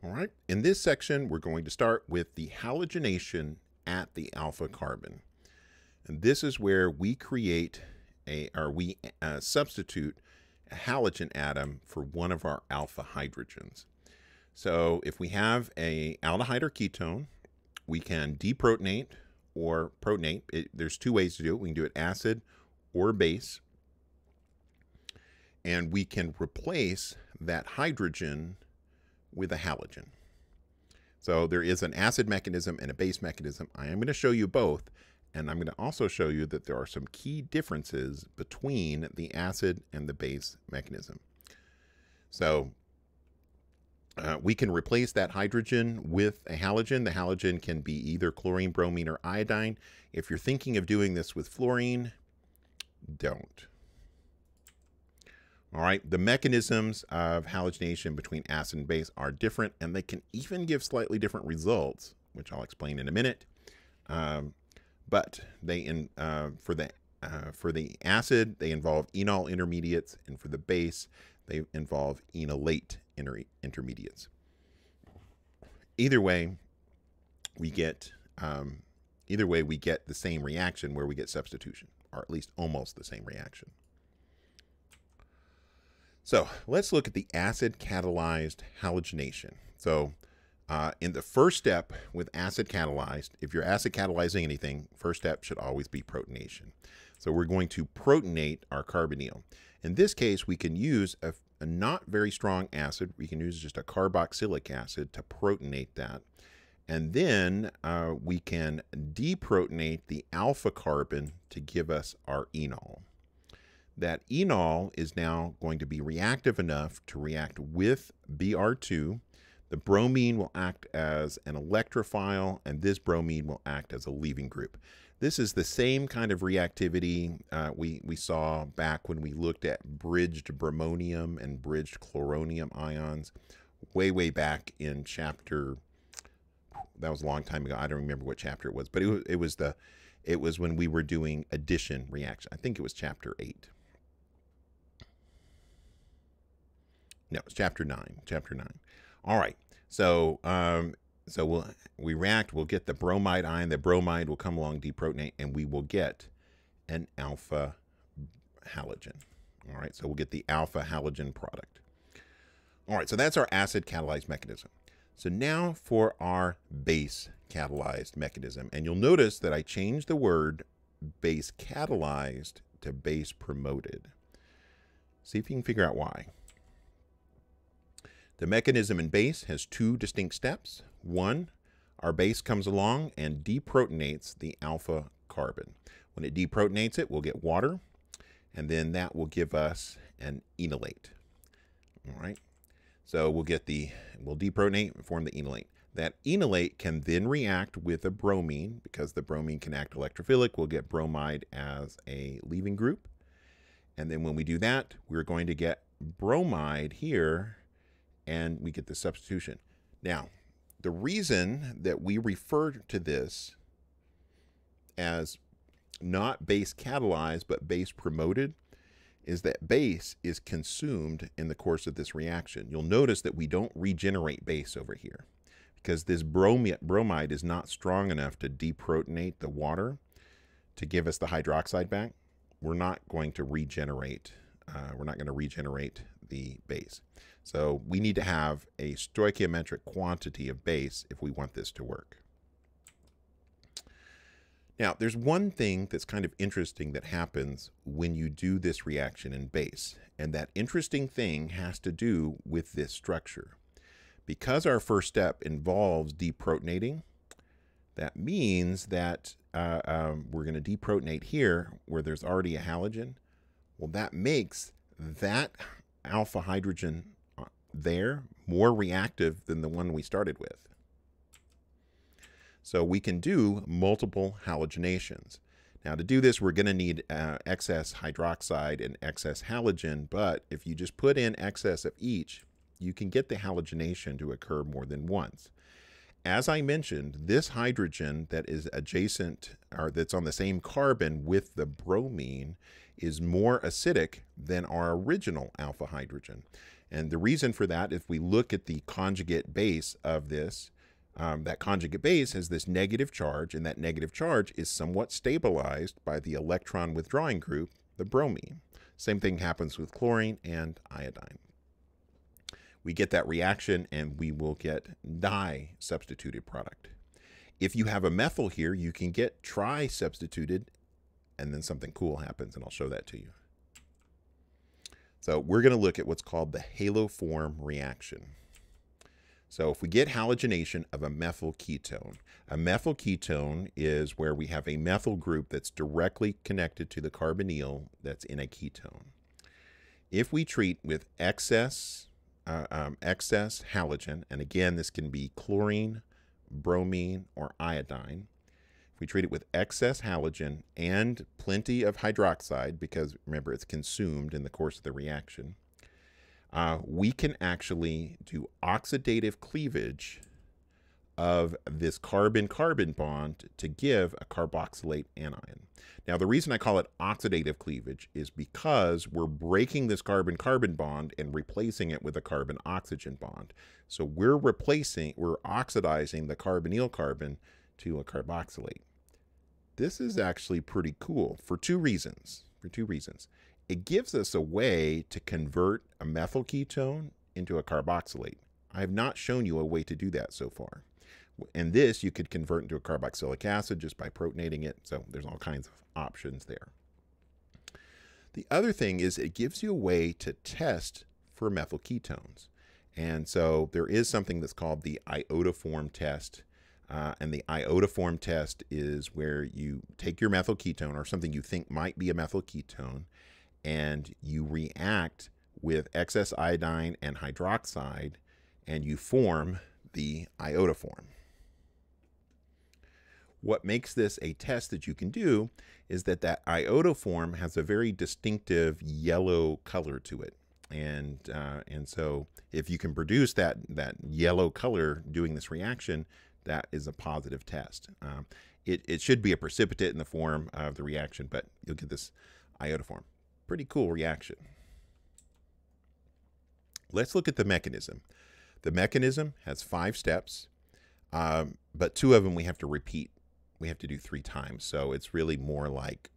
All right, in this section, we're going to start with the halogenation at the alpha carbon. And this is where we create we substitute a halogen atom for one of our alpha hydrogens. So if we have a aldehyde or ketone, we can deprotonate or protonate. There's two ways to do it. We can do it acid or base. And we can replace that hydrogen with a halogen. So there is an acid mechanism and a base mechanism. I am going to show you both, and I'm going to also show you that there are some key differences between the acid and the base mechanism. So we can replace that hydrogen with a halogen. The halogen can be either chlorine, bromine, or iodine. If you're thinking of doing this with fluorine, don't. All right, the mechanisms of halogenation between acid and base are different, and they can even give slightly different results, which I'll explain in a minute. But they for the acid, they involve enol intermediates, and for the base, they involve enolate intermediates. Either way, we get the same reaction where we get substitution, or at least almost the same reaction. So let's look at the acid-catalyzed halogenation. So in the first step with acid-catalyzed, if you're acid-catalyzing anything, first step should always be protonation. So we're going to protonate our carbonyl. In this case, we can use a not very strong acid. We can use just a carboxylic acid to protonate that. And then we can deprotonate the alpha carbon to give us our enol. That enol is now going to be reactive enough to react with Br2. The bromine will act as an electrophile, and this bromine will act as a leaving group. This is the same kind of reactivity we saw back when we looked at bridged bromonium and bridged chloronium ions way back in chapter, that was a long time ago. I don't remember what chapter it was, but it was when we were doing addition reaction. I think it was chapter 8. No, it's chapter 9. Chapter 9. All right. So we react. We'll get the bromide ion. The bromide will come along, deprotonate, and we will get an alpha halogen. All right. So we'll get the alpha halogen product. All right. So that's our acid catalyzed mechanism. So now for our base catalyzed mechanism, and you'll notice that I changed the word base catalyzed to base promoted. See if you can figure out why. The mechanism in base has two distinct steps. One, our base comes along and deprotonates the alpha carbon. When it deprotonates it, we'll get water, and then that will give us an enolate. All right. So we'll deprotonate and form the enolate. That enolate can then react with a bromine, because the bromine can act electrophilic. We'll get bromide as a leaving group. And then when we do that, we're going to get bromide here, and we get the substitution. Now, the reason that we refer to this as not base catalyzed but base promoted is that base is consumed in the course of this reaction. You'll notice that we don't regenerate base over here because this bromide is not strong enough to deprotonate the water to give us the hydroxide back. We're not going to regenerate. The base. So we need to have a stoichiometric quantity of base if we want this to work. Now, there's one thing that's kind of interesting that happens when you do this reaction in base, and that interesting thing has to do with this structure. Because our first step involves deprotonating, that means that we're going to deprotonate here where there's already a halogen. Well, that makes that alpha hydrogen there more reactive than the one we started with. So we can do multiple halogenations. Now to do this, we're going to need excess hydroxide and excess halogen, but if you just put in excess of each, you can get the halogenation to occur more than once. As I mentioned, this hydrogen that is adjacent, or that's on the same carbon with the bromine, is more acidic than our original alpha hydrogen. And the reason for that, if we look at the conjugate base of this, that conjugate base has this negative charge, and that negative charge is somewhat stabilized by the electron withdrawing group, the bromine. Same thing happens with chlorine and iodine. We get that reaction, and we will get di-substituted product. If you have a methyl here, you can get tri-substituted, and then something cool happens, and I'll show that to you. So we're going to look at what's called the haloform reaction. So if we get halogenation of a methyl ketone is where we have a methyl group that's directly connected to the carbonyl that's in a ketone. If we treat with excess halogen, and again, this can be chlorine, bromine, or iodine. If we treat it with excess halogen and plenty of hydroxide, because remember, it's consumed in the course of the reaction, we can actually do oxidative cleavage of this carbon-carbon bond to give a carboxylate anion. Now, the reason I call it oxidative cleavage is because we're breaking this carbon-carbon bond and replacing it with a carbon-oxygen bond. So we're oxidizing the carbonyl carbon to a carboxylate. This is actually pretty cool for two reasons. It gives us a way to convert a methyl ketone into a carboxylate. I have not shown you a way to do that so far. And this you could convert into a carboxylic acid just by protonating it. So there's all kinds of options there. The other thing is it gives you a way to test for methyl ketones. And so there is something that's called the iodoform test. And the iodoform test is where you take your methyl ketone or something you think might be a methyl ketone, and you react with excess iodine and hydroxide, and you form the iodoform. What makes this a test that you can do is that iodoform has a very distinctive yellow color to it. And so if you can produce that yellow color doing this reaction, that is a positive test. It should be a precipitate in the form of the reaction, but you'll get this iodoform. Pretty cool reaction. Let's look at the mechanism. The mechanism has 5 steps, but 2 of them we have to repeat. We have to do 3 times. So it's really more like,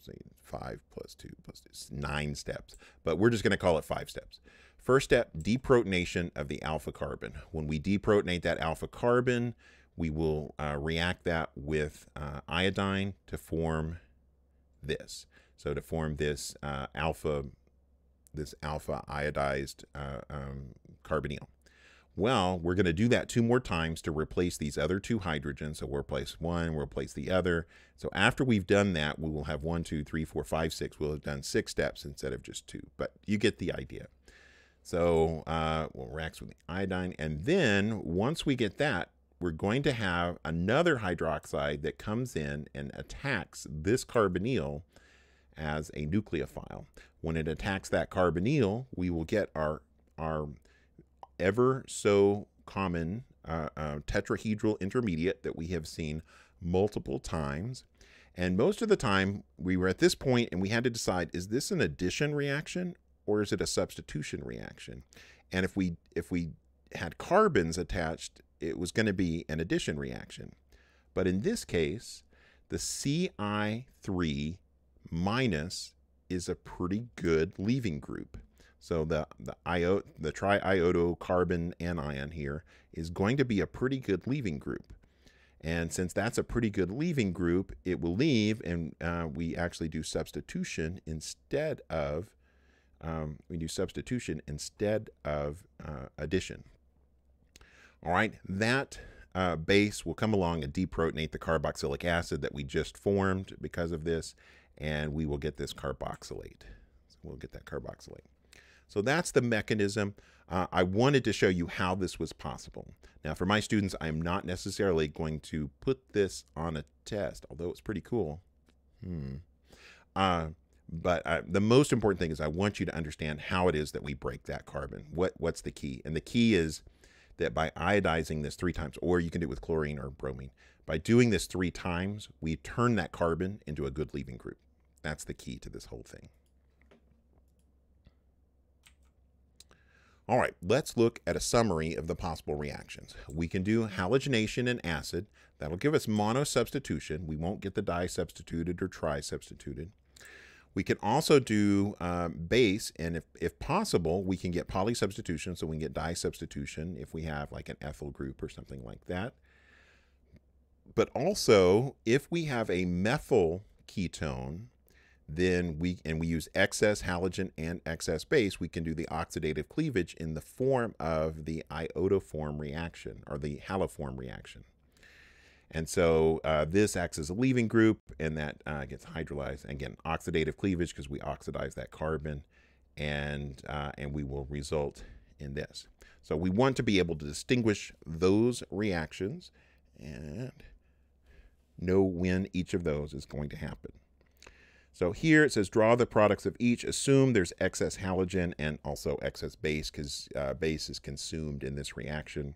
say 5 plus 2 plus 2, 9 steps. But we're just going to call it 5 steps. First step, deprotonation of the alpha carbon. When we deprotonate that alpha carbon, we will react that with iodine to form this. So to form this alpha iodized carbonyl. Well, we're going to do that 2 more times to replace these other 2 hydrogens. So we'll replace one, we'll replace the other. So after we've done that, we will have 1, 2, 3, 4, 5, 6. We'll have done 6 steps instead of just 2. But you get the idea. So we'll react with the iodine. And then once we get that, we're going to have another hydroxide that comes in and attacks this carbonyl as a nucleophile. When it attacks that carbonyl, we will get our ever so common tetrahedral intermediate that we have seen multiple times. And most of the time we were at this point and we had to decide, is this an addition reaction or is it a substitution reaction? And if we had carbons attached, it was going to be an addition reaction. But in this case, the Ci3 minus is a pretty good leaving group. So the triiodocarbon anion here is going to be a pretty good leaving group. And since that's a pretty good leaving group, it will leave, and we actually do substitution instead of addition. All right, that base will come along and deprotonate the carboxylic acid that we just formed because of this, and we will get this carboxylate. So we'll get that carboxylate. So that's the mechanism. I wanted to show you how this was possible. Now, for my students, I'm not necessarily going to put this on a test, although it's pretty cool. But the most important thing is I want you to understand how it is that we break that carbon. What's the key? And the key is that by iodizing this 3 times, or you can do it with chlorine or bromine, by doing this 3 times, we turn that carbon into a good leaving group. That's the key to this whole thing. All right, let's look at a summary of the possible reactions. We can do halogenation and acid. That'll give us monosubstitution. We won't get the di-substituted or tri-substituted. We can also do base, and if possible, we can get polysubstitution, so we can get di-substitution if we have like an ethyl group or something like that. But also, if we have a methyl ketone, then we use excess halogen and excess base, we can do the oxidative cleavage in the form of the iodoform reaction or the haloform reaction. And so this acts as a leaving group, and that gets hydrolyzed. Again, oxidative cleavage because we oxidize that carbon, and we will result in this. So we want to be able to distinguish those reactions and know when each of those is going to happen. So here it says draw the products of each. Assume there's excess halogen and also excess base because base is consumed in this reaction.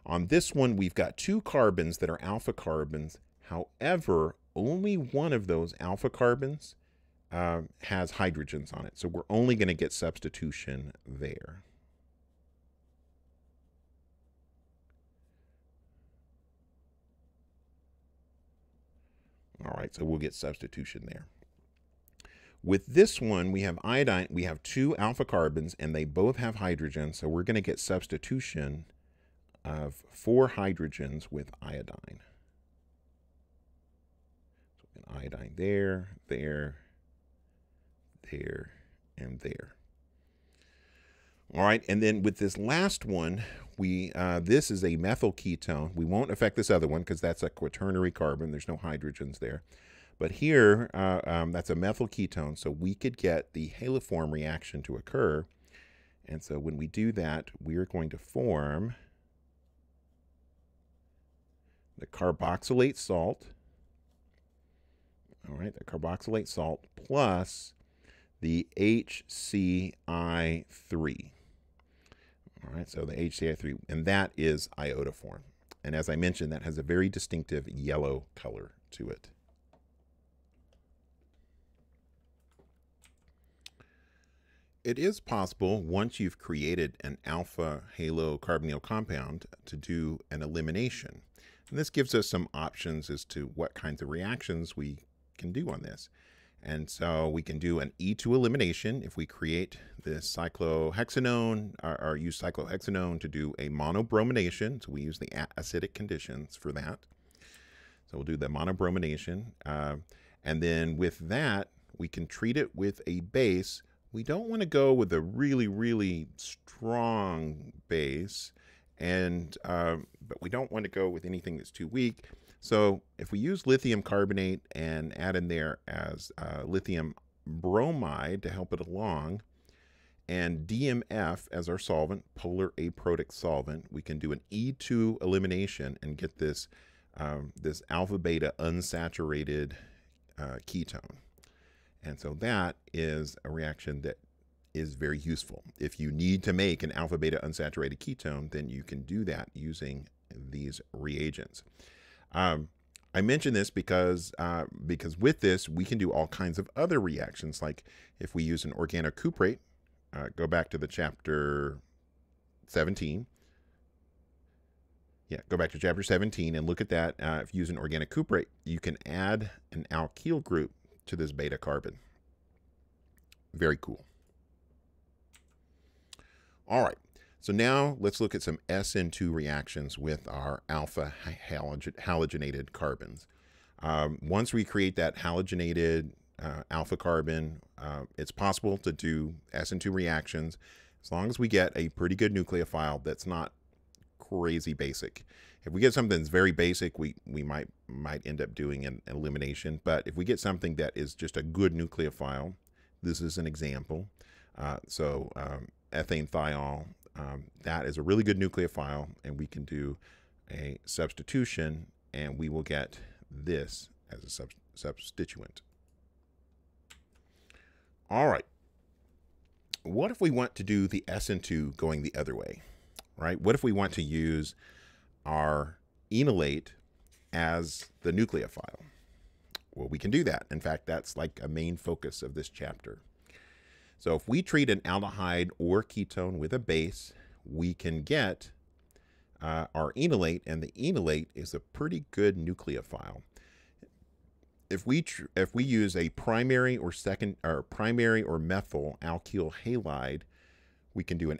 On this one, we've got two carbons that are alpha carbons. However, only one of those alpha carbons has hydrogens on it. So we're only going to get substitution there. All right, so we'll get substitution there. With this one, we have iodine. We have two alpha carbons, and they both have hydrogen. So we're going to get substitution of 4 hydrogens with iodine. So an iodine there, there, there, and there. All right, and then with this last one, this is a methyl ketone. We won't affect this other one because that's a quaternary carbon. There's no hydrogens there. But here, that's a methyl ketone, so we could get the haloform reaction to occur. And so when we do that, we're going to form the carboxylate salt. All right, the carboxylate salt plus the HCI3. All right, so the HCI3, and that is iodoform. And as I mentioned, that has a very distinctive yellow color to it. It is possible, once you've created an alpha halo carbonyl compound, to do an elimination. And this gives us some options as to what kinds of reactions we can do on this. And so we can do an E2 elimination if we create this cyclohexanone, or use cyclohexanone to do a monobromination. So we use the acidic conditions for that. So we'll do the monobromination. And then with that, we can treat it with a base. We don't want to go with a really, really strong base, but we don't want to go with anything that's too weak. So if we use lithium carbonate and add in there as lithium bromide to help it along, and DMF as our solvent, polar aprotic solvent, we can do an E2 elimination and get this, this alpha beta unsaturated ketone. And so that is a reaction that is very useful. If you need to make an alpha beta unsaturated ketone, then you can do that using these reagents. I mention this because with this, we can do all kinds of other reactions. Like if we use an organocuprate, go back to the chapter 17. Yeah, go back to chapter 17 and look at that. If you use an organocuprate, you can add an alkyl group to this beta carbon. Very cool. All right, so now let's look at some SN2 reactions with our alpha halogenated carbons. Once we create that halogenated alpha carbon, it's possible to do SN2 reactions as long as we get a pretty good nucleophile that's not crazy basic. If we get something that's very basic, we might end up doing an elimination. But if we get something that is just a good nucleophile, this is an example. Ethane thiol, that is a really good nucleophile, and we can do a substitution, and we will get this as a substituent. All right. What if we want to do the SN2 going the other way, right? What if we want to use our enolate as the nucleophile? Well, we can do that. In fact, that's like a main focus of this chapter. So if we treat an aldehyde or ketone with a base, we can get our enolate, and the enolate is a pretty good nucleophile. If we use a primary or methyl alkyl halide, we can do an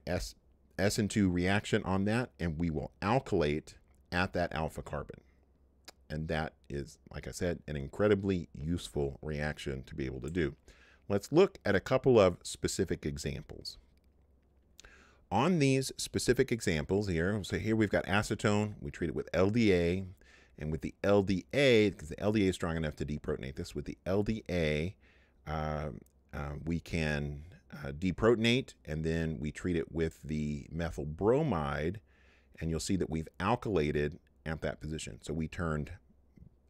SN2 reaction on that, and we will alkylate at that alpha carbon. And that is, like I said, an incredibly useful reaction to be able to do. Let's look at a couple of specific examples. On these specific examples here, so here we've got acetone, we treat it with LDA, and with the LDA, because the LDA is strong enough to deprotonate this, with the LDA, we can deprotonate, and then we treat it with the methyl bromide, and you'll see that we've alkylated at that position. So we turned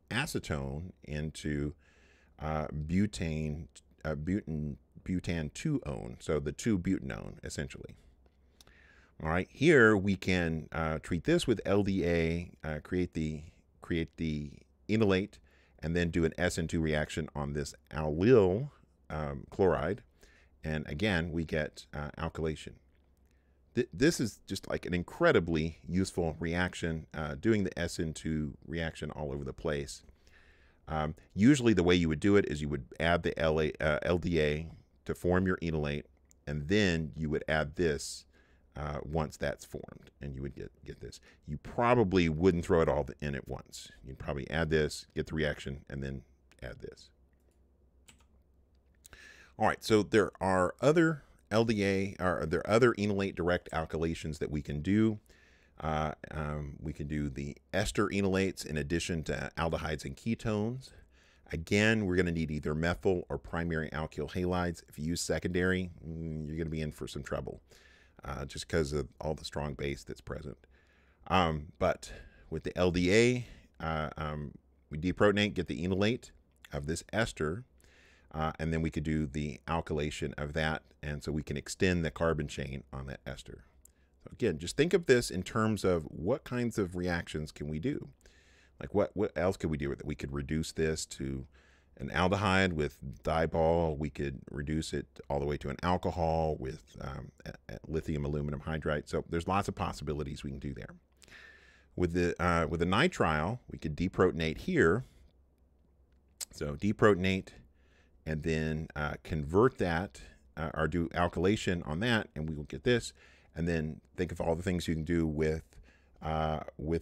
acetone into butane 2-one, so the 2-butanone, essentially. All right, here we can treat this with LDA, create the enolate, and then do an SN2 reaction on this allyl chloride, and again we get alkylation. This is just like an incredibly useful reaction, doing the SN2 reaction all over the place. Usually the way you would do it is you would add the LDA to form your enolate, and then you would add this once that's formed, and you would get this. You probably wouldn't throw it all in at once. You'd probably add this, get the reaction, and then add this. All right, so there are other LDA, or there are other enolate direct alkylations that we can do. We can do the ester enolates in addition to aldehydes and ketones. Again, we're going to need either methyl or primary alkyl halides. If you use secondary, you're going to be in for some trouble, just because of all the strong base that's present. But with the LDA, we deprotonate, get the enolate of this ester, and then we could do the alkylation of that, and so we can extend the carbon chain on that ester. So again, just think of this in terms of what kinds of reactions can we do? Like what else could we do with it? We could reduce this to an aldehyde with diol. We could reduce it all the way to an alcohol with lithium aluminum hydride. So there's lots of possibilities we can do there. With the nitrile, we could deprotonate here. So deprotonate, and then convert that, or do alkylation on that, and we will get this. And then think of all the things you can do with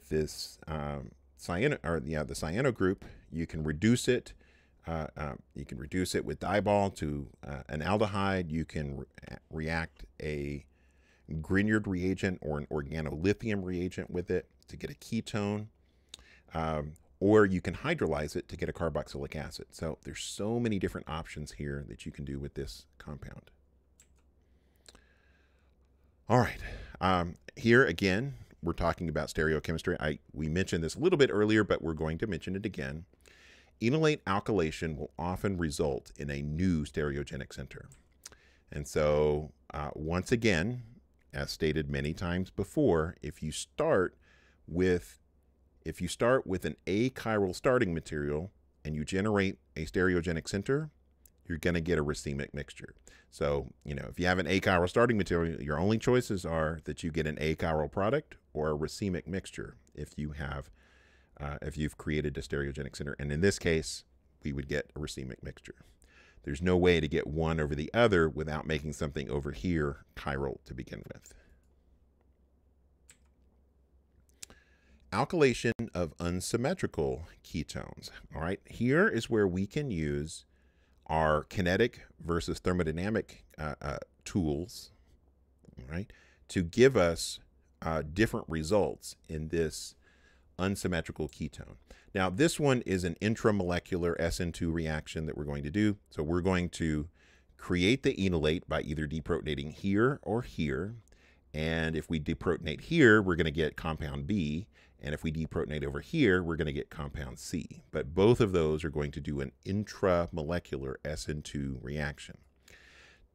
this the cyano group. You can reduce it. You can reduce it with diol to an aldehyde. You can react a Grignard reagent or an organolithium reagent with it to get a ketone. Or you can hydrolyze it to get a carboxylic acid. So there's so many different options here that you can do with this compound. All right, here again, we're talking about stereochemistry. We mentioned this a little bit earlier, but we're going to mention it again. Enolate alkylation will often result in a new stereogenic center. And so once again, as stated many times before, if you start with an achiral starting material and you generate a stereogenic center, you're going to get a racemic mixture. So, if you have an achiral starting material, your only choices are that you get an achiral product or a racemic mixture if you've created a stereogenic center. And in this case, we would get a racemic mixture. There's no way to get one over the other without making something over here chiral to begin with. Alkylation of unsymmetrical ketones. All right, here is where we can use our kinetic versus thermodynamic tools, right, to give us different results in this unsymmetrical ketone. Now, this one is an intramolecular SN2 reaction that we're going to do. So we're going to create the enolate by either deprotonating here or here. And if we deprotonate here, we're going to get compound B. And if we deprotonate over here, we're going to get compound C. But both of those are going to do an intramolecular SN2 reaction.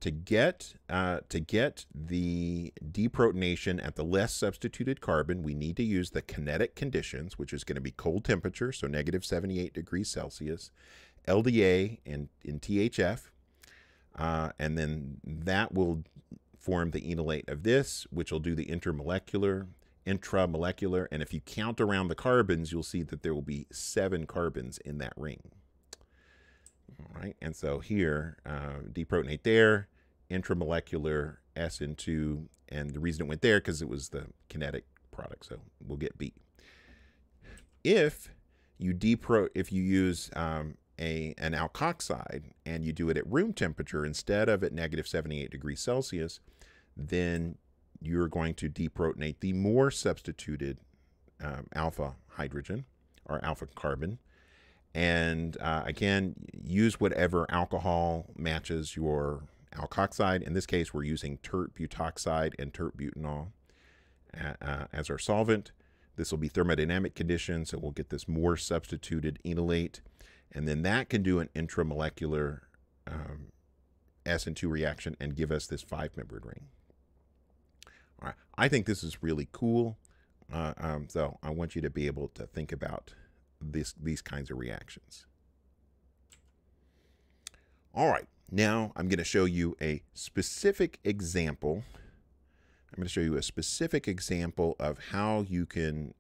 To get the deprotonation at the less substituted carbon, we need to use the kinetic conditions, which is going to be cold temperature, so -78 degrees Celsius, LDA in THF, and then that will form the enolate of this, which will do the intramolecular, and if you count around the carbons, you'll see that there will be 7 carbons in that ring. All right, and so here, deprotonate there, intramolecular SN2, and the reason it went there because it was the kinetic product, so we'll get B. If you use an alkoxide and you do it at room temperature instead of at -78 degrees Celsius, then you're going to deprotonate the more substituted alpha hydrogen or alpha carbon. And again, use whatever alcohol matches your alkoxide. In this case, we're using tert butoxide and tert butanol as our solvent. This will be thermodynamic conditions, so we'll get this more substituted enolate. And then that can do an intramolecular SN2 reaction and give us this 5-membered ring. All right, I think this is really cool. So I want you to be able to think about these kinds of reactions. All right, now I'm going to show you a specific example. I'm going to show you a specific example of how you can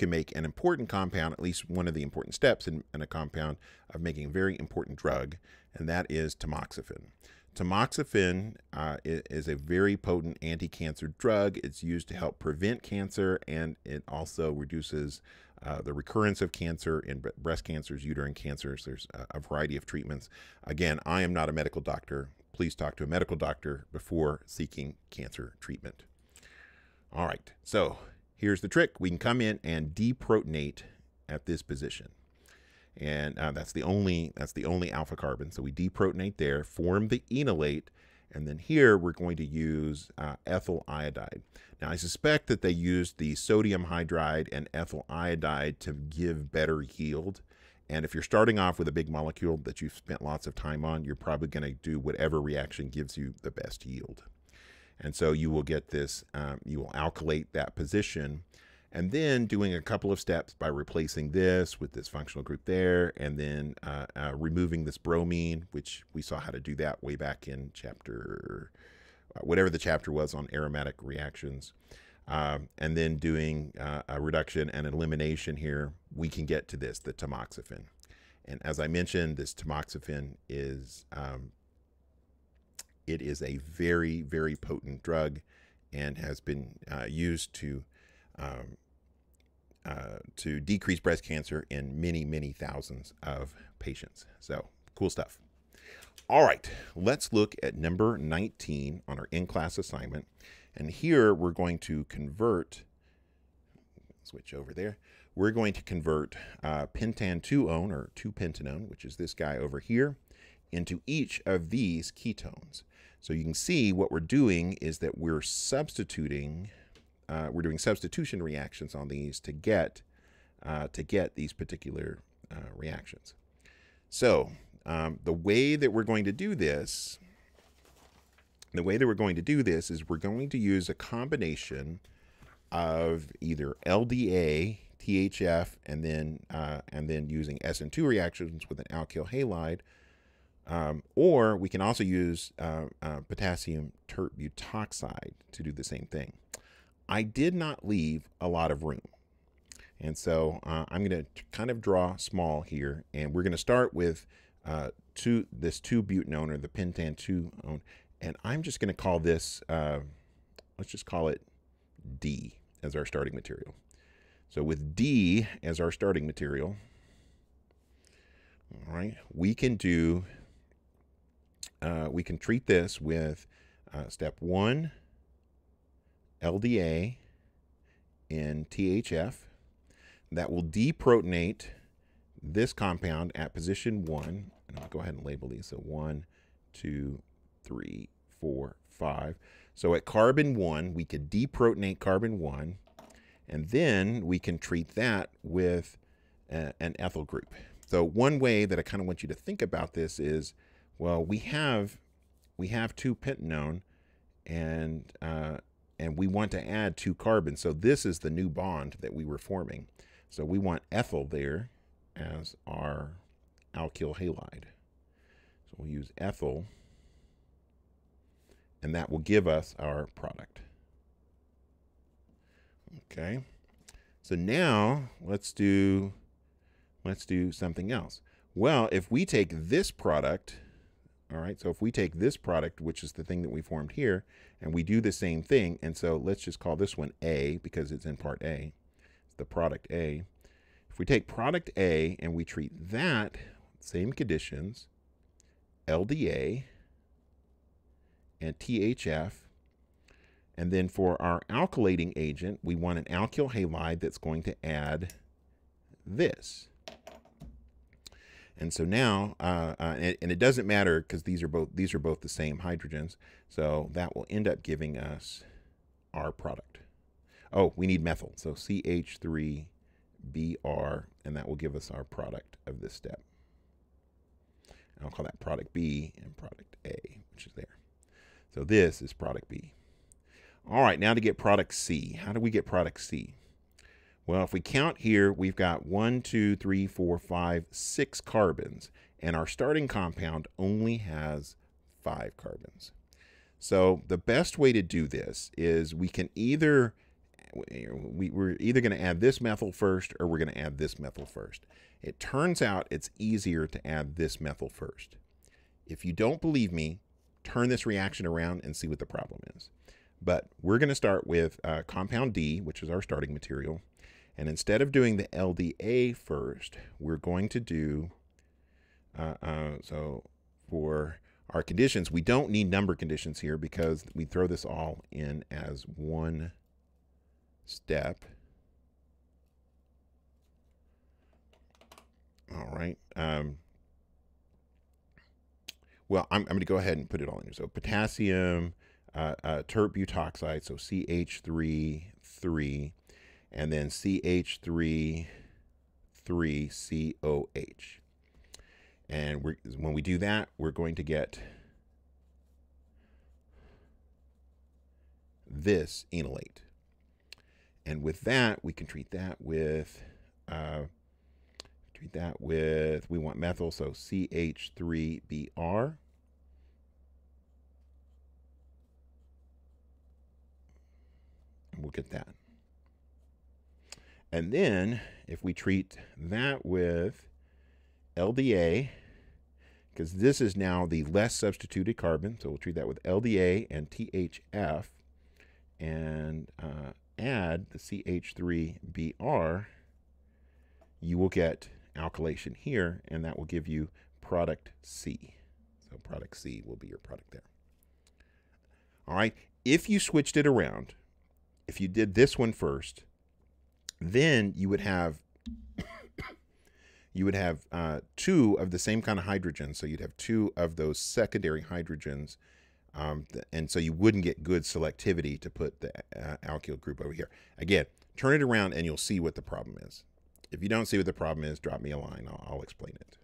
make an important compound, at least one of the important steps in a compound of making a very important drug, and that is tamoxifen. Tamoxifen is a very potent anti-cancer drug. It's used to help prevent cancer, and it also reduces the recurrence of cancer in breast cancers, uterine cancers. There's a variety of treatments. Again, I am not a medical doctor. Please talk to a medical doctor before seeking cancer treatment. All right, so here's the trick. We can come in and deprotonate at this position. And that's the only alpha carbon. So we deprotonate there, form the enolate, and then here we're going to use ethyl iodide. Now I suspect that they used the sodium hydride and ethyl iodide to give better yield. And if you're starting off with a big molecule that you've spent lots of time on, you're probably going to do whatever reaction gives you the best yield. And so you will get this, you will alkylate that position, and then doing a couple of steps by replacing this with this functional group there, and then removing this bromine, which we saw how to do that way back in chapter, whatever the chapter was on aromatic reactions. And then doing a reduction and elimination here, we can get to this, the tamoxifen. And as I mentioned, this tamoxifen is, it is a very, very potent drug and has been used to decrease breast cancer in many, many thousands of patients. So cool stuff. All right, let's look at number 19 on our in-class assignment. And here we're going to convert, switch over there, we're going to convert pentan-2-one or 2-pentanone, which is this guy over here, into each of these ketones. So you can see what we're doing is that we're substituting, we're doing substitution reactions on these to get these particular reactions. So the way that we're going to do this, is we're going to use a combination of either LDA, THF, and then using SN2 reactions with an alkyl halide, or we can also use potassium tert butoxide to do the same thing. I did not leave a lot of room, and so I'm going to kind of draw small here, and we're going to start with this 2-butanone or the pentan-2-one, and I'm just going to call this, let's just call it D as our starting material. So with D as our starting material, all right, we can do, we can treat this with step 1, LDA in THF. That will deprotonate this compound at position 1. And I'll go ahead and label these. So 1, 2, 3, 4, 5. So at carbon 1, we could deprotonate carbon 1, and then we can treat that with an ethyl group. So one way that I kind of want you to think about this is, well, we have 2-pentanone, and we want to add 2 carbons. So this is the new bond that we were forming. So we want ethyl there as our alkyl halide. So So we'll use ethyl, and that will give us our product. Okay. So now let's do something else. Well, if we take this product, all right, so if we take this product, which is the thing that we formed here, and we do the same thing, and so let's just call this one A because it's in part A. It's the product A. If we take product A and we treat that, same conditions, LDA and THF, and then for our alkylating agent, we want an alkyl halide that's going to add this. And so now, and it doesn't matter because these are both the same hydrogens. So that will end up giving us our product. Oh, we need methyl. So CH3Br, and that will give us our product of this step. And I'll call that product B and product A, which is there. So this is product B. All right, now to get product C. How do we get product C? Well, if we count here, we've got 1, 2, 3, 4, 5, 6 carbons, and our starting compound only has 5 carbons. So the best way to do this is we're either going to add this methyl first or we're going to add this methyl first. It turns out it's easier to add this methyl first. If you don't believe me, turn this reaction around and see what the problem is. But we're going to start with compound D, which is our starting material. And instead of doing the LDA first, we're going to do, so for our conditions, we don't need number conditions here because we throw this all in as one step. All right. Well, I'm going to go ahead and put it all in here. So potassium, tert butoxide, so CH3, and then CH3, 3COH. And when we do that, we're going to get this enolate. And with that, we can treat that with, we want methyl, so CH3Br. And we'll get that. And then if we treat that with LDA, because this is now the less substituted carbon, so we'll treat that with LDA and THF, and add the CH3Br, you will get alkylation here, and that will give you product C. So product C will be your product there. All right, if you switched it around, if you did this one first, then you would have two of the same kind of hydrogens. So you'd have two of those secondary hydrogens, and so you wouldn't get good selectivity to put the alkyl group over here. Again, turn it around and you'll see what the problem is. If you don't see what the problem is, drop me a line. I'll explain it.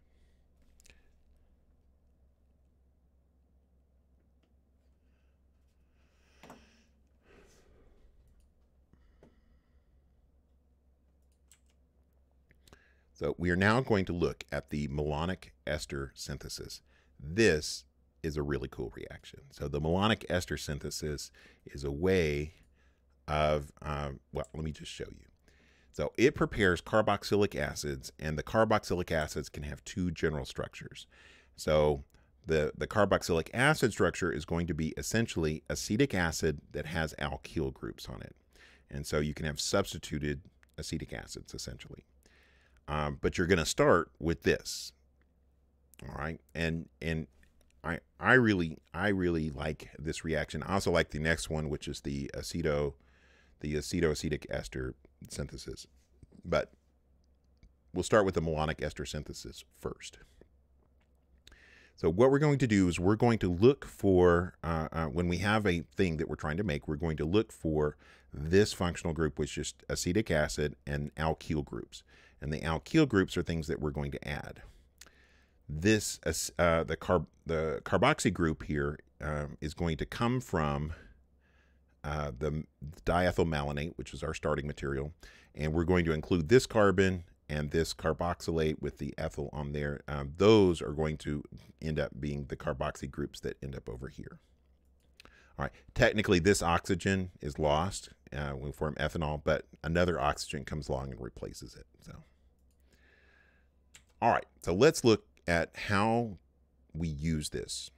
So we are now going to look at the Malonic Ester Synthesis. This is a really cool reaction. So the Malonic Ester Synthesis is a way of, well, let me just show you. So it prepares carboxylic acids, and the carboxylic acids can have two general structures. So the carboxylic acid structure is going to be essentially acetic acid that has alkyl groups on it. And so you can have substituted acetic acids essentially. But you're going to start with this. All right. And I really like this reaction. I also like the next one, which is the acetoacetic ester synthesis. But we'll start with the Malonic Ester Synthesis first. So what we're going to do is we're going to look for, when we have a thing that we're trying to make, we're going to look for this functional group, which is acetic acid and alkyl groups. And the alkyl groups are things that we're going to add. This, the carboxy group here is going to come from the diethyl malonate, which is our starting material. And we're going to include this carbon and this carboxylate with the ethyl on there, those are going to end up being the carboxy groups that end up over here. All right, technically this oxygen is lost when we form ethanol, but another oxygen comes along and replaces it. So, all right, so let's look at how we use this.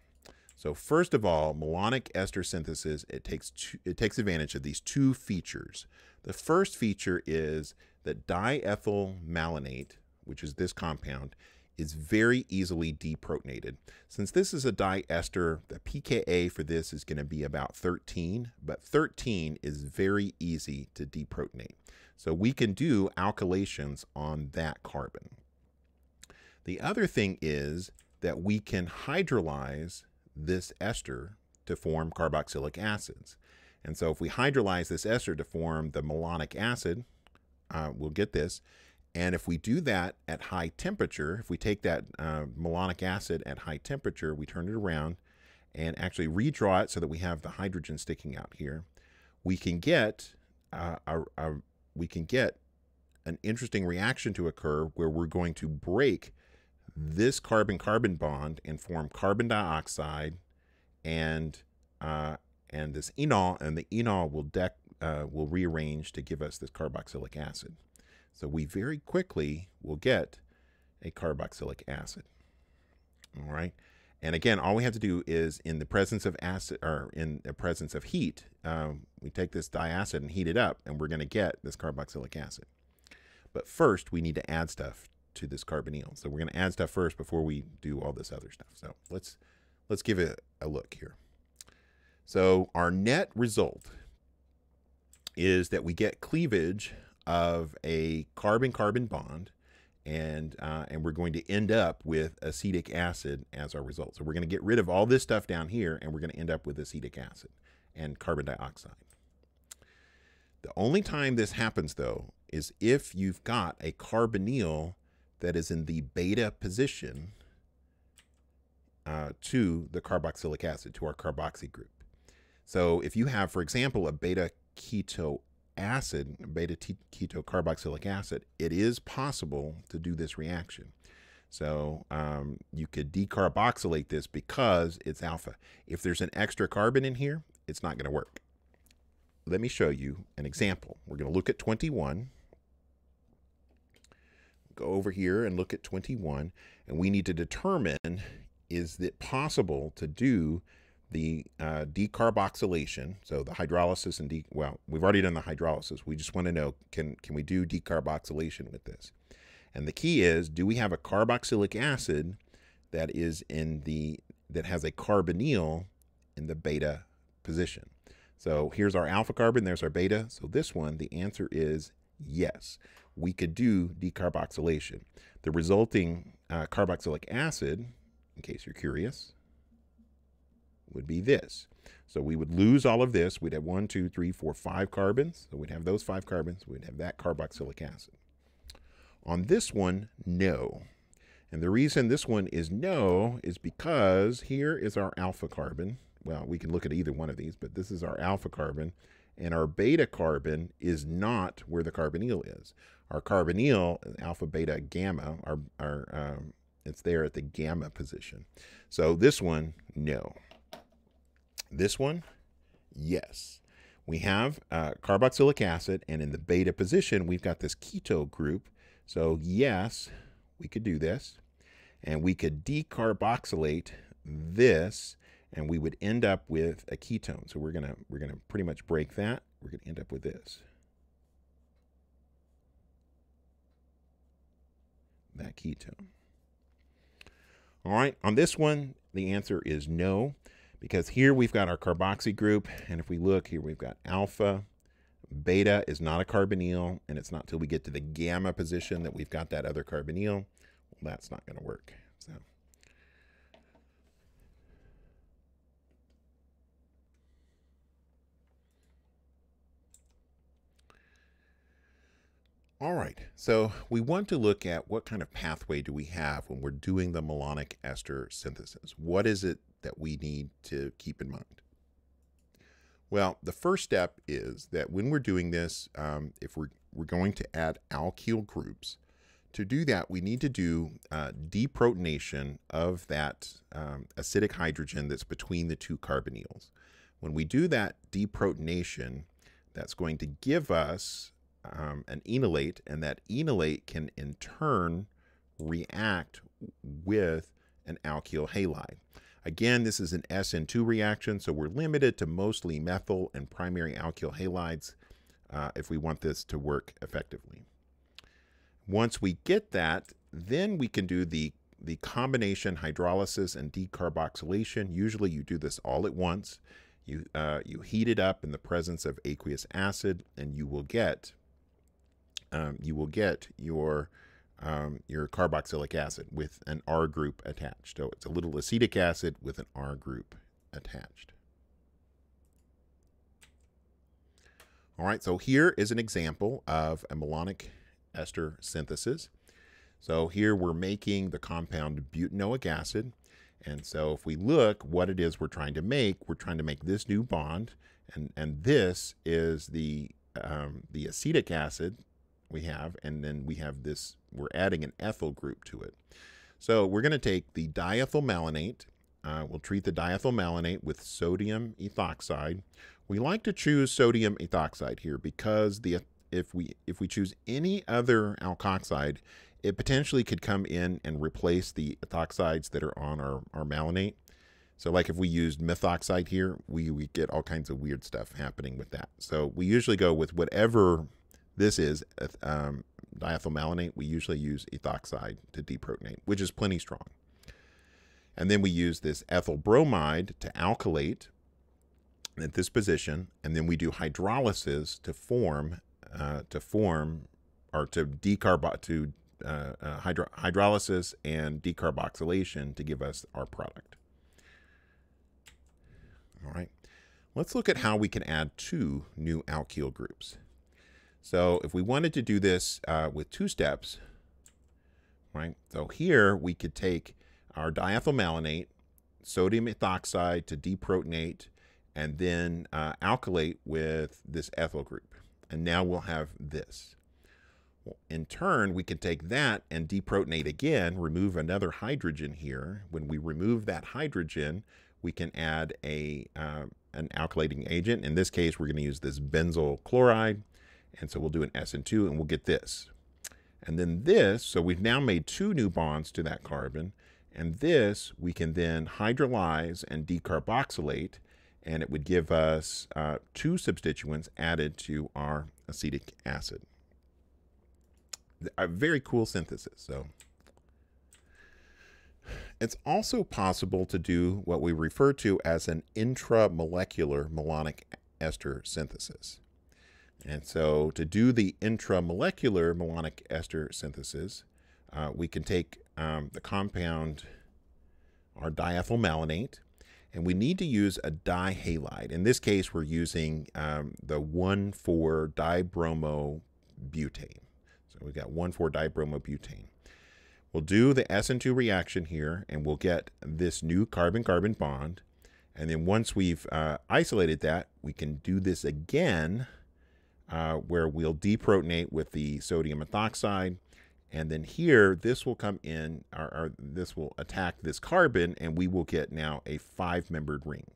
So first of all, malonic ester synthesis, it takes advantage of these two features. The first feature is that diethyl malonate, which is this compound, is very easily deprotonated. Since this is a diester, the pKa for this is going to be about 13, but 13 is very easy to deprotonate. So we can do alkylations on that carbon. The other thing is that we can hydrolyze this ester to form carboxylic acids. And so if we hydrolyze this ester to form the malonic acid, we'll get this. And if we do that at high temperature, if we take that malonic acid at high temperature, we turn it around and actually redraw it so that we have the hydrogen sticking out here, we can get an interesting reaction to occur where we're going to break this carbon-carbon bond and form carbon dioxide and this enol, and the enol will rearrange to give us this carboxylic acid. So we very quickly will get a carboxylic acid. All right. And again, all we have to do is in the presence of acid, or in the presence of heat, we take this diacid and heat it up, and we're going to get this carboxylic acid. But first, we need to add stuff to this carbonyl. So we're going to add stuff first before we do all this other stuff. So let's give it a look here. So our net result is that we get cleavage of a carbon-carbon bond, and we're going to end up with acetic acid as our result. So we're going to get rid of all this stuff down here, and we're going to end up with acetic acid and carbon dioxide. The only time this happens, though, is if you've got a carbonyl that is in the beta position to the carboxylic acid, to our carboxy group. So if you have, for example, a beta keto acid, beta keto carboxylic acid, it is possible to do this reaction. So you could decarboxylate this because it's alpha. If there's an extra carbon in here, it's not going to work. Let me show you an example. We're going to look at 21. Go over here and look at 21, and we need to determine, is it possible to do the decarboxylation, so the hydrolysis and well, we've already done the hydrolysis. We just want to know, can we do decarboxylation with this? And the key is, do we have a carboxylic acid that is that has a carbonyl in the beta position? So here's our alpha carbon, there's our beta. So this one, the answer is yes. We could do decarboxylation. The resulting carboxylic acid, in case you're curious, would be this. So we would lose all of this. We'd have 1, 2, 3, 4, 5 carbons. So we'd have those 5 carbons. We'd have that carboxylic acid. On this one, no. And the reason this one is no is because here is our alpha carbon. Well, we can look at either one of these, but this is our alpha carbon. And our beta carbon is not where the carbonyl is. Our carbonyl, alpha, beta, gamma, it's there at the gamma position. So this one, no. This one, yes. We have carboxylic acid, and in the beta position, we've got this keto group. So yes, we could do this. And we could decarboxylate this, and we would end up with a ketone. So we're gonna pretty much break that. We're gonna end up with this. That ketone. All right, on this one, the answer is no, because here we've got our carboxy group, and if we look here, we've got alpha, beta is not a carbonyl, and it's not till we get to the gamma position that we've got that other carbonyl. Well, that's not gonna work, so. All right, so we want to look at what kind of pathway do we have when we're doing the malonic ester synthesis. What is it that we need to keep in mind? Well, the first step is that when we're doing this, if we're going to add alkyl groups To do that, we need to do deprotonation of that acidic hydrogen that's between the two carbonyls. When we do that deprotonation, that's going to give us an enolate, and that enolate can in turn react with an alkyl halide. Again, this is an SN2 reaction, so we're limited to mostly methyl and primary alkyl halides if we want this to work effectively. Once we get that, then we can do the combination hydrolysis and decarboxylation. Usually you do this all at once. You heat it up in the presence of aqueous acid, and you will get your carboxylic acid with an R group attached. So it's a little acetic acid with an R group attached. All right, so here is an example of a malonic ester synthesis. So here we're making the compound butanoic acid. And so if we look what it is we're trying to make this new bond, and this is the acetic acid we have, and then we have this, we're adding an ethyl group to it. So we're going to take the diethyl malonate. We'll treat the diethyl malonate with sodium ethoxide. We like to choose sodium ethoxide here because if we choose any other alkoxide, it potentially could come in and replace the ethoxides that are on our malonate. So like if we used methoxide here, we get all kinds of weird stuff happening with that. So we usually go with whatever this is, diethyl malonate. We usually use ethoxide to deprotonate, which is plenty strong. And then we use this ethyl bromide to alkylate at this position, and then we do hydrolysis to hydrolysis and decarboxylation to give us our product. All right, let's look at how we can add two new alkyl groups. So if we wanted to do this with two steps, right? So here we could take our diethyl malonate, sodium ethoxide to deprotonate, and then alkylate with this ethyl group. And now we'll have this. Well, in turn, we can take that and deprotonate again, remove another hydrogen here. When we remove that hydrogen, we can add an alkylating agent. In this case, we're going to use this benzyl chloride. And so we'll do an SN2 and we'll get this. And then this, so we've now made two new bonds to that carbon. And this we can then hydrolyze and decarboxylate, and it would give us two substituents added to our acetic acid. A very cool synthesis. So it's also possible to do what we refer to as an intramolecular malonic ester synthesis. And so to do the intramolecular malonic ester synthesis, we can take the compound, our diethyl malonate, and we need to use a dihalide. In this case, we're using the 1,4-dibromobutane. So we've got 1,4-dibromobutane. We'll do the SN2 reaction here, and we'll get this new carbon-carbon bond. And then once we've isolated that, we can do this again, where we'll deprotonate with the sodium ethoxide. And then here, this will come in, this will attack this carbon, and we will get now a 5-membered ring.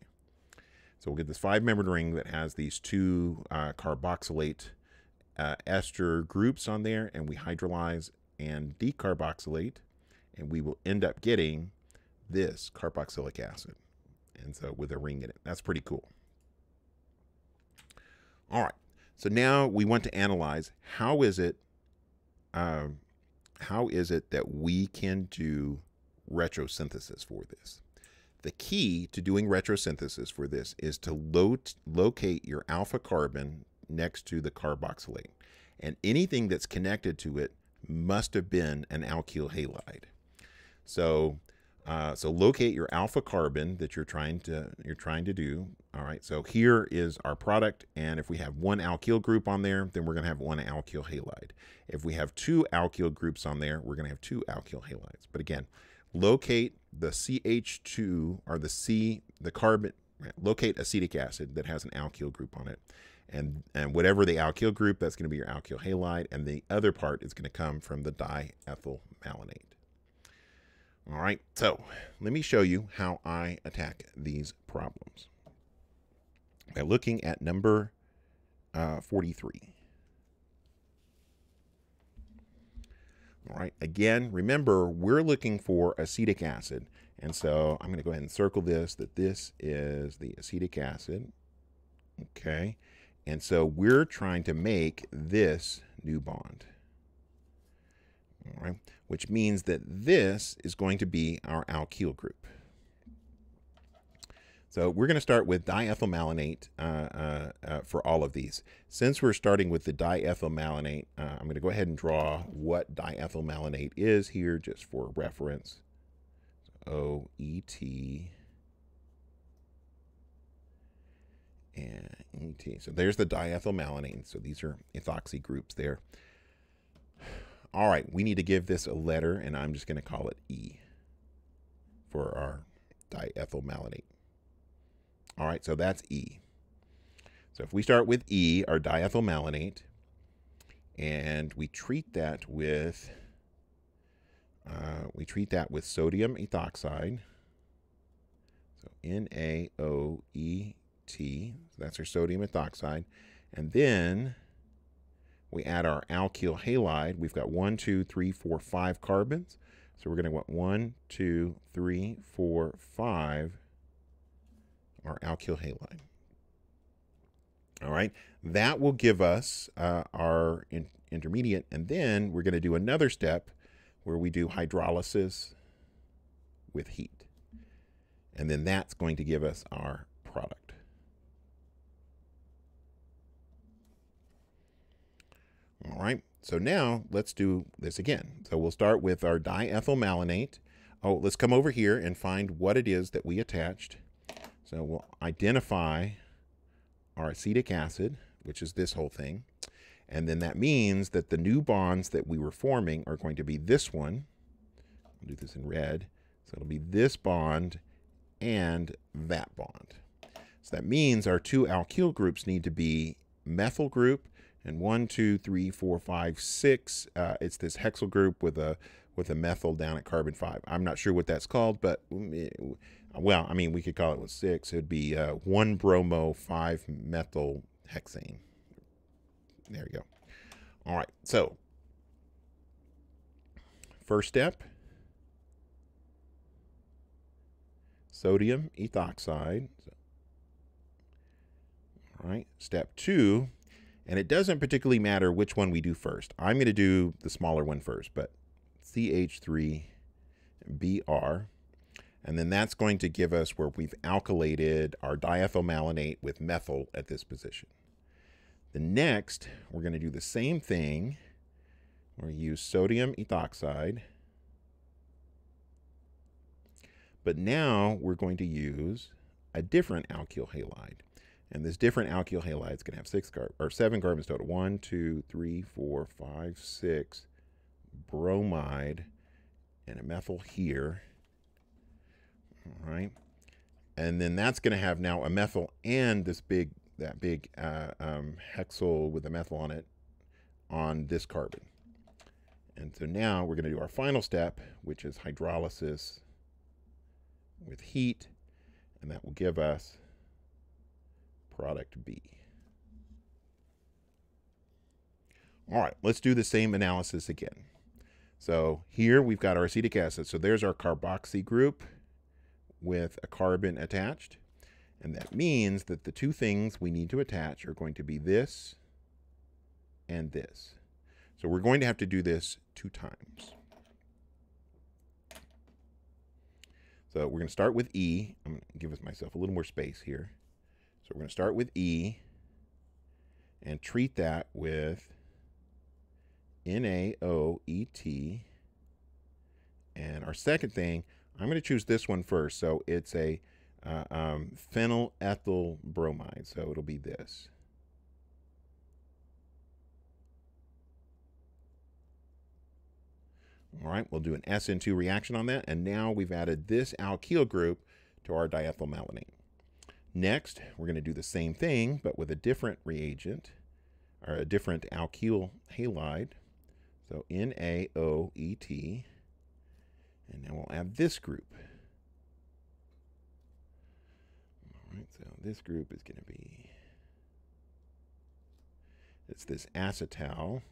So we'll get this 5-membered ring that has these two carboxylate ester groups on there, and we hydrolyze and decarboxylate, and we will end up getting this carboxylic acid. And so with a ring in it, that's pretty cool. All right, so now we want to analyze how is it that we can do retrosynthesis for this. The key to doing retrosynthesis for this is to locate your alpha carbon next to the carboxylate, and anything that's connected to it must have been an alkyl halide. So locate your alpha carbon that you're trying to do. All right, so here is our product, and if we have one alkyl group on there, then we're going to have one alkyl halide. If we have two alkyl groups on there, we're going to have two alkyl halides. But again, locate the CH2 or the carbon, locate acetic acid that has an alkyl group on it, And whatever the alkyl group, that's going to be your alkyl halide, and the other part is going to come from the diethyl malonate. All right, so let me show you how I attack these problems by looking at number 43. All right, again, remember, we're looking for acetic acid. And so I'm going to go ahead and circle this, that this is the acetic acid. Okay, and so we're trying to make this new bond. All right, which means that this is going to be our alkyl group. So we're going to start with diethyl malonate for all of these. Since we're starting with the diethyl malonate, I'm going to go ahead and draw what diethyl malonate is here just for reference. So OET and ET. So there's the diethyl malonate. So these are ethoxy groups there. All right, we need to give this a letter, and I'm just going to call it E for our diethyl malonate. All right, so that's E. So if we start with E, our diethyl malonate, and we treat that with sodium ethoxide. So NaOET. So that's our sodium ethoxide, and then we add our alkyl halide. We've got 1, 2, 3, 4, 5 carbons. So we're going to want 1, 2, 3, 4, 5. Our alkyl halide. All right, that will give us our intermediate, and then we're going to do another step where we do hydrolysis with heat, and then that's going to give us our product. All right, so now let's do this again. So we'll start with our diethyl malonate. Oh, let's come over here and find what it is that we attached. So we'll identify our acetic acid, which is this whole thing. And then that means that the new bonds that we were forming are going to be this one. I'll do this in red. So it'll be this bond and that bond. So that means our two alkyl groups need to be methyl group, and 1, 2, 3, 4, 5, 6. It's this hexyl group with a methyl down at carbon 5. I'm not sure what that's called, but well, I mean, we could call it with 6. It'd be 1 bromo 5 methyl hexane. There you go. All right, so first step, sodium ethoxide. All right, step 2, and it doesn't particularly matter which one we do first. I'm going to do the smaller one first, but CH3Br. And then that's going to give us where we've alkylated our diethyl malonate with methyl at this position. The next, we're going to do the same thing. We're going to use sodium ethoxide. But now we're going to use a different alkyl halide. And this different alkyl halide is going to have 7 carbons total. 1, 2, 3, 4, 5, 6 bromide and a methyl here. All right, and then that's going to have now a methyl and that big hexyl with a methyl on it on this carbon. And so now we're going to do our final step, which is hydrolysis with heat, and that will give us product B. All right, let's do the same analysis again. So here we've got our acetic acid. So there's our carboxy group with a carbon attached. And that means that the two things we need to attach are going to be this and this. So we're going to have to do this 2 times. So we're going to start with E. I'm going to give myself a little more space here. So we're going to start with E and treat that with NaOET. And our second thing, I'm going to choose this one first. So it's a phenyl ethyl bromide. So it'll be this. All right, we'll do an SN2 reaction on that. And now we've added this alkyl group to our diethyl malonate. Next, we're going to do the same thing, but with a different reagent, or a different alkyl halide. So NaOET, and then we'll add this group. All right, so this group is going to be, it's this acetal.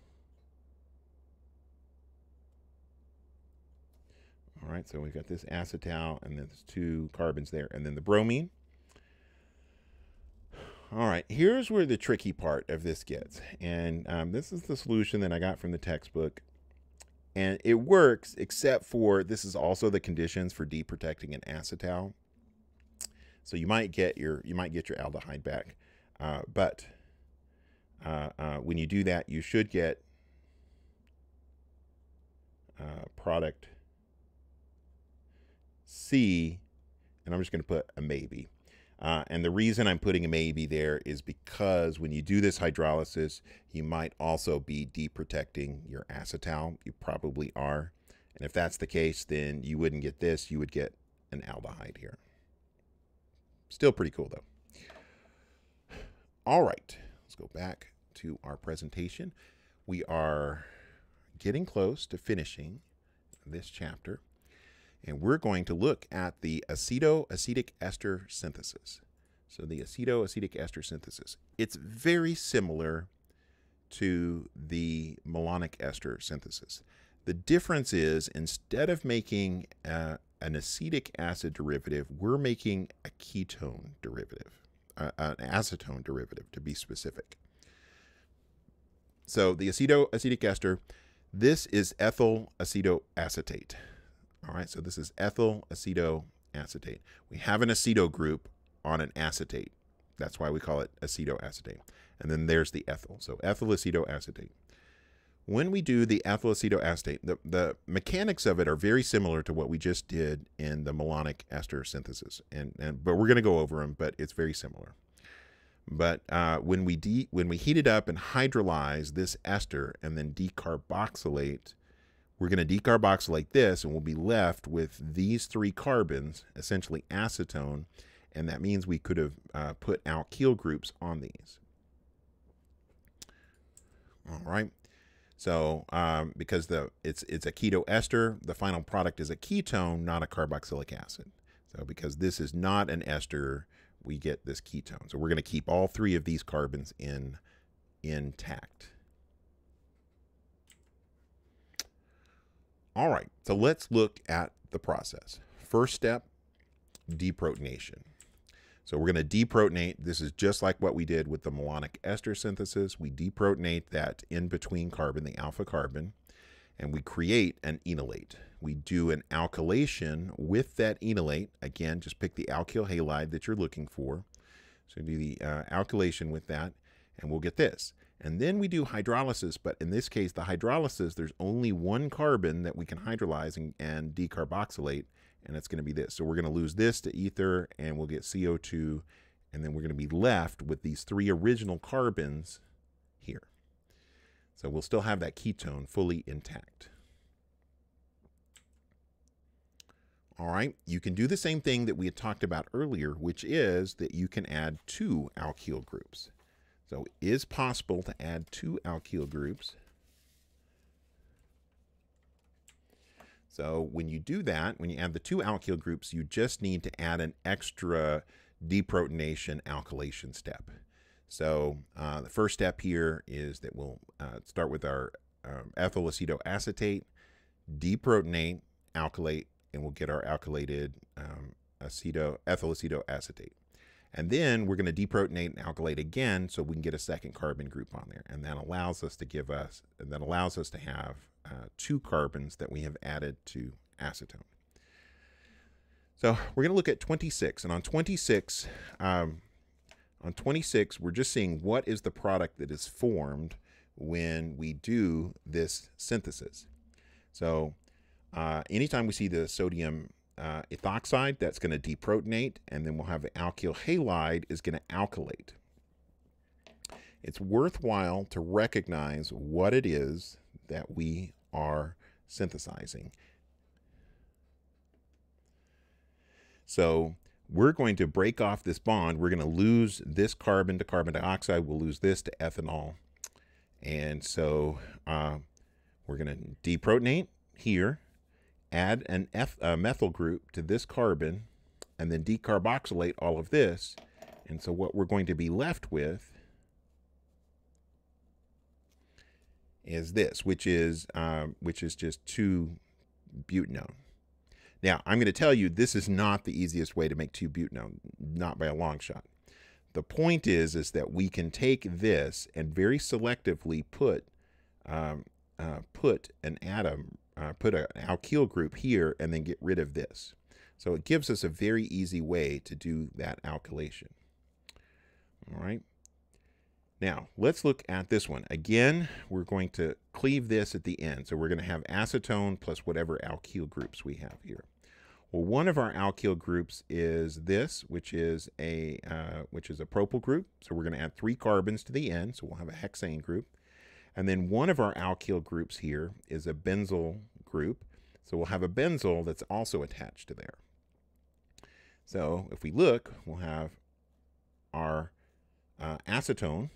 All right, so we've got this acetal, and then there's 2 carbons there, and then the bromine. All right, here's where the tricky part of this gets. And this is the solution that I got from the textbook. And it works, except for this is also the conditions for deprotecting an acetal. So you might get your aldehyde back. But when you do that, you should get product C, and I'm just going to put a maybe. And the reason I'm putting a maybe there is because when you do this hydrolysis, you might also be deprotecting your acetal. You probably are. And if that's the case, then you wouldn't get this. You would get an aldehyde here. Still pretty cool, though. All right, let's go back to our presentation. We are getting close to finishing this chapter. And we're going to look at the aceto-acetic ester synthesis. So the aceto-acetic ester synthesis. It's very similar to the malonic ester synthesis. The difference is instead of making an acetic acid derivative, we're making a ketone derivative, an acetone derivative to be specific. So the aceto-acetic ester, this is ethyl acetoacetate. All right, so this is ethyl acetoacetate. We have an aceto group on an acetate. That's why we call it acetoacetate. And then there's the ethyl. So ethyl acetoacetate. When we do the ethyl acetoacetate, the mechanics of it are very similar to what we just did in the malonic ester synthesis. But we're going to go over them, but it's very similar. But when we heat it up and hydrolyze this ester and then decarboxylate, we're going to decarboxylate this, and we'll be left with these 3 carbons, essentially acetone, and that means we could have put alkyl groups on these. All right. So because it's a keto ester, the final product is a ketone, not a carboxylic acid. So because this is not an ester, we get this ketone. So we're going to keep all 3 of these carbons intact. All right, so let's look at the process. First step, deprotonation. So we're going to deprotonate. This is just like what we did with the malonic ester synthesis. We deprotonate that in between carbon, the alpha carbon, and we create an enolate. We do an alkylation with that enolate. Again, just pick the alkyl halide that you're looking for. So do the alkylation with that, and we'll get this. And then we do hydrolysis, but in this case, the hydrolysis, there's only 1 carbon that we can hydrolyze and decarboxylate, and it's going to be this. So we're going to lose this to ether, and we'll get CO2, and then we're going to be left with these 3 original carbons here. So we'll still have that ketone fully intact. All right, you can do the same thing that we had talked about earlier, which is that you can add 2 alkyl groups. So it is possible to add 2 alkyl groups. So when you do that, when you add the 2 alkyl groups, you just need to add an extra deprotonation alkylation step. So the first step here is that we'll start with our ethyl acetoacetate, deprotonate, alkylate, and we'll get our alkylated ethyl acetoacetate. And then we're going to deprotonate and alkylate again so we can get a second carbon group on there. And that allows us to have 2 carbons that we have added to acetone. So we're going to look at 26. And on 26, we're just seeing what is the product that is formed when we do this synthesis. So anytime we see the sodium ethoxide, that's going to deprotonate, and then we'll have the alkyl halide is going to alkylate. It's worthwhile to recognize what it is that we are synthesizing. So we're going to break off this bond. We're going to lose this carbon to carbon dioxide. We'll lose this to ethanol. And so we're going to deprotonate here, add a methyl group to this carbon, and then decarboxylate all of this. And so what we're going to be left with is this, which is just 2-butanone. Now, I'm going to tell you, this is not the easiest way to make 2-butanone, not by a long shot. The point is that we can take this and very selectively put an atom, put an alkyl group here, and then get rid of this. So it gives us a very easy way to do that alkylation. All right. Now, let's look at this one. Again, we're going to cleave this at the end. So we're going to have acetone plus whatever alkyl groups we have here. Well, one of our alkyl groups is this, which is a propyl group. So we're going to add 3 carbons to the end. So we'll have a hexane group. And then one of our alkyl groups here is a benzyl group. So we'll have a benzyl that's also attached to there. So if we look, we'll have our acetone.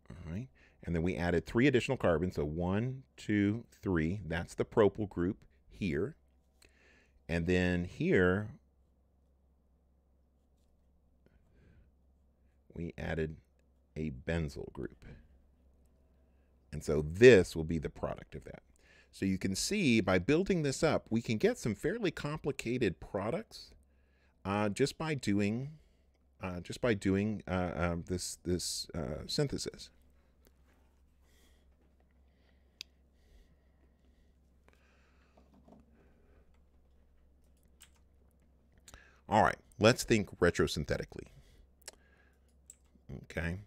All right. And then we added 3 additional carbons. So 1, 2, 3. That's the propyl group here. And then here, we added a benzyl group. And so this will be the product of that. So you can see by building this up, we can get some fairly complicated products just by doing this synthesis. All right, let's think retrosynthetically. Okay,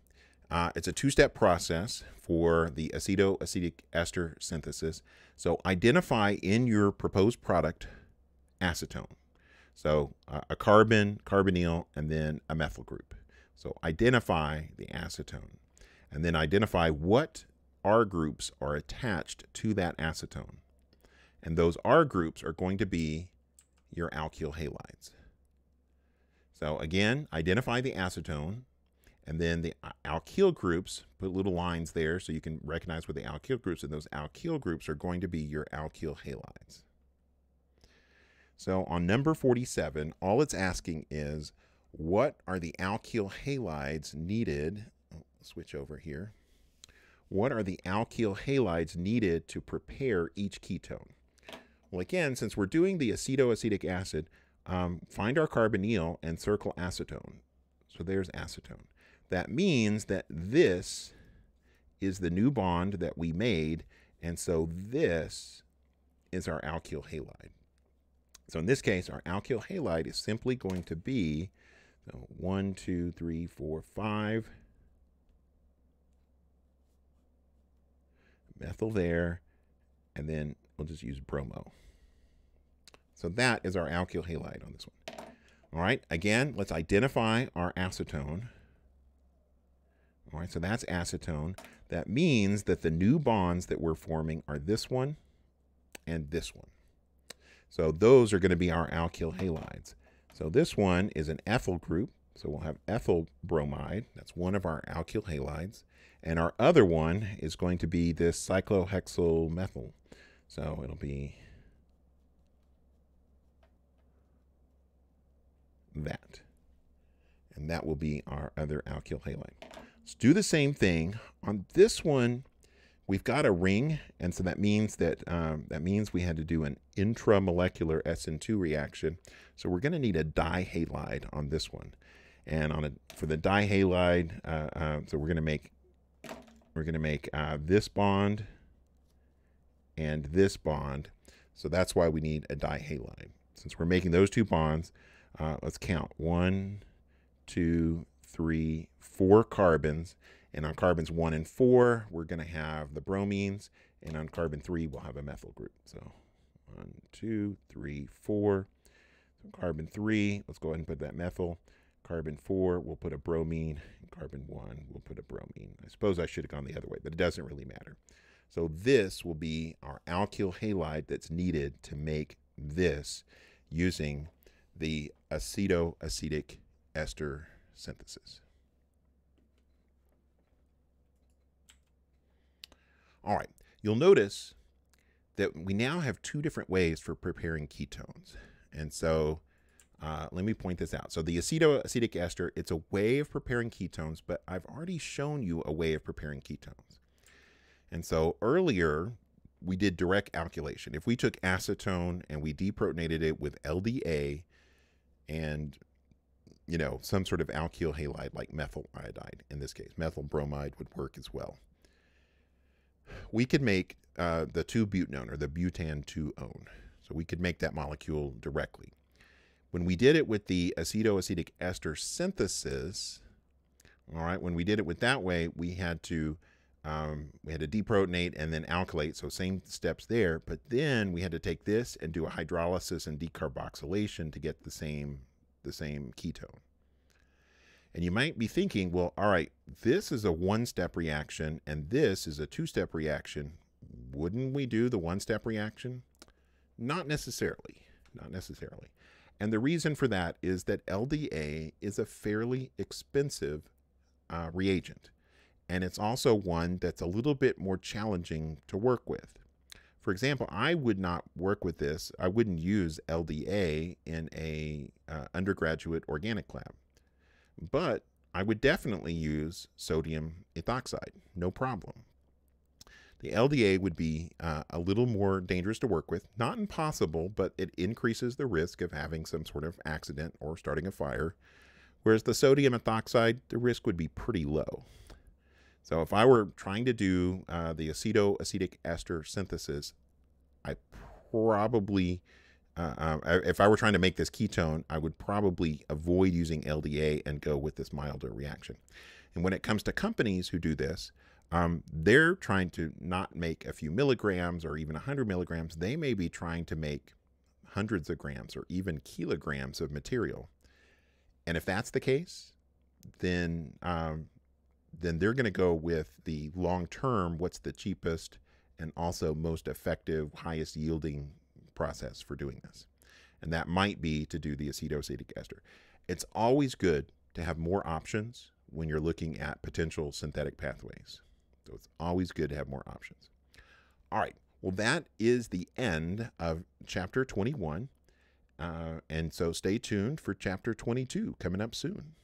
it's a 2-step process for the aceto-acetic ester synthesis. So identify in your proposed product acetone. So a carbon, carbonyl, and then a methyl group. So identify the acetone, and then identify what R groups are attached to that acetone. And those R groups are going to be your alkyl halides. So again, identify the acetone, and then the alkyl groups, put little lines there so you can recognize what the alkyl groups, and those alkyl groups are going to be your alkyl halides. So on number 47, all it's asking is, what are the alkyl halides needed? Oh, switch over here. What are the alkyl halides needed to prepare each ketone? Well, again, since we're doing the acetoacetic acid, find our carbonyl and circle acetone. So there's acetone. That means that this is the new bond that we made, and so this is our alkyl halide. So in this case, our alkyl halide is simply going to be 1, 2, 3, 4, 5. Methyl there, and then we'll just use bromo. So that is our alkyl halide on this one. All right, again, let's identify our acetone. All right, so that's acetone. That means that the new bonds that we're forming are this one and this one. So those are going to be our alkyl halides. So this one is an ethyl group. So we'll have ethyl bromide. That's one of our alkyl halides. And our other one is going to be this cyclohexyl methyl. So it'll be that. And that will be our other alkyl halide. Let's do the same thing. On this one, we've got a ring, and so that means that we had to do an intramolecular SN2 reaction. So we're going to need a dihalide on this one. And for the dihalide, so we're going to make this bond and this bond. So that's why we need a dihalide. Since we're making those 2 bonds, let's count 1, 2, 3, 4 carbons. And on carbons 1 and 4, we're going to have the bromines. And on carbon 3, we'll have a methyl group. So 1, 2, 3, 4. So carbon 3, let's go ahead and put that methyl. Carbon 4, we'll put a bromine. And carbon 1, we'll put a bromine. I suppose I should have gone the other way, but it doesn't really matter. So this will be our alkyl halide that's needed to make this using the acetoacetic ester synthesis. All right, you'll notice that we now have two different ways for preparing ketones. And so let me point this out. So the acetoacetic ester, it's a way of preparing ketones, but I've already shown you a way of preparing ketones. And so earlier, we did direct alkylation. If we took acetone and we deprotonated it with LDA and, you know, some sort of alkyl halide like methyl iodide, in this case, methyl bromide would work as well. We could make the 2-butanone or the butan-2-one. So we could make that molecule directly. When we did it with the acetoacetic ester synthesis, all right, when we did it with that way, we had to deprotonate and then alkylate, so same steps there, but then we had to take this and do a hydrolysis and decarboxylation to get the same ketone. And you might be thinking, well, all right, this is a 1-step reaction and this is a 2-step reaction. Wouldn't we do the 1-step reaction? Not necessarily, not necessarily. And the reason for that is that LDA is a fairly expensive reagent. And it's also one that's a little bit more challenging to work with. For example, I would not work with this. I wouldn't use LDA in a undergraduate organic lab. But I would definitely use sodium ethoxide, no problem. The LDA would be a little more dangerous to work with. Not impossible, but it increases the risk of having some sort of accident or starting a fire. Whereas the sodium ethoxide, the risk would be pretty low. So if I were trying to do the acetoacetic ester synthesis, I probably, if I were trying to make this ketone, I would probably avoid using LDA and go with this milder reaction. And when it comes to companies who do this, they're trying to not make a few milligrams or even 100 milligrams. They may be trying to make hundreds of grams or even kilograms of material. And if that's the case, then they're going to go with the long-term, what's the cheapest and also most effective, highest yielding process for doing this. And that might be to do the acetoacetic ester. It's always good to have more options when you're looking at potential synthetic pathways. So it's always good to have more options. All right, well, that is the end of chapter 21. And so stay tuned for chapter 22 coming up soon.